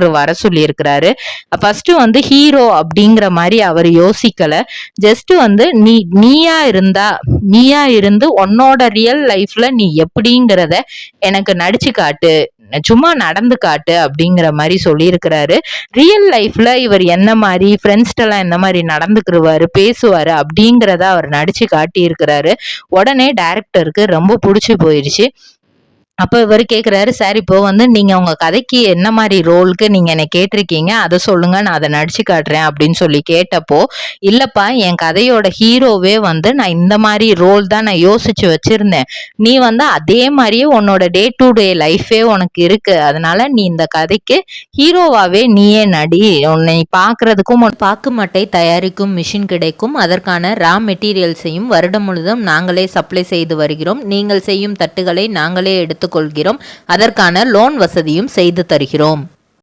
Director வர சொல்லியிருக்கிறாரு. First வந்து ஹீரோ அப்படிங்கிற மாதிரி அவர் யோசிக்கல. ஜஸ்ட் வந்து நீயா இருந்து உன்னோட ரியல் லைஃப்ல நீ எப்படிங்கிறத எனக்கு நடிச்சு காட்டு, சும்மா நடந்து காட்டு அப்படிங்கிற மாதிரி சொல்லியிருக்கிறாரு. ரியல் லைஃப்ல இவர் என்ன மாதிரி ஃப்ரெண்ட்ஸ்ட எல்லாம் என்ன மாதிரி நடந்துக்குருவாரு, பேசுவாரு அப்படிங்கிறத அவர் நடிச்சு காட்டி இருக்கிறாரு. உடனே டைரக்டருக்கு ரொம்ப பிடிச்சு போயிடுச்சு. அப்ப இவர் கேக்குறாரு, சார் இப்போ வந்து நீங்க உங்க கதைக்கு என்ன மாதிரி ரோலுக்கு நீங்க என்னை கேட்டிருக்கீங்க, அதை சொல்லுங்க, நான் அதை நடிச்சு காட்டுறேன் அப்படின்னு சொல்லி கேட்டப்போ, இல்லப்பா என் கதையோட ஹீரோவே வந்து நான் இந்த மாதிரி ரோல் தான் நான் யோசிச்சு வச்சிருந்தேன், நீ வந்து அதே மாதிரியே உன்னோட டே டு டே லைஃபே உனக்கு இருக்கு, அதனால நீ இந்த கதைக்கு ஹீரோவாவே நீயே நடி, உன்னை பாக்குறதுக்கும் பாக்கு மட்டை தயாரிக்கும் மிஷின் கிடைக்கும், அதற்கான ரா மெட்டீரியல்ஸையும் வருடம் முழுதும் நாங்களே சப்ளை செய்து வருகிறோம், நீங்கள் செய்யும் தட்டுகளை நாங்களே எடுத்து கொள்கிறோம், அதற்கான லோன் வசதியும் செய்து தருகிறோம்.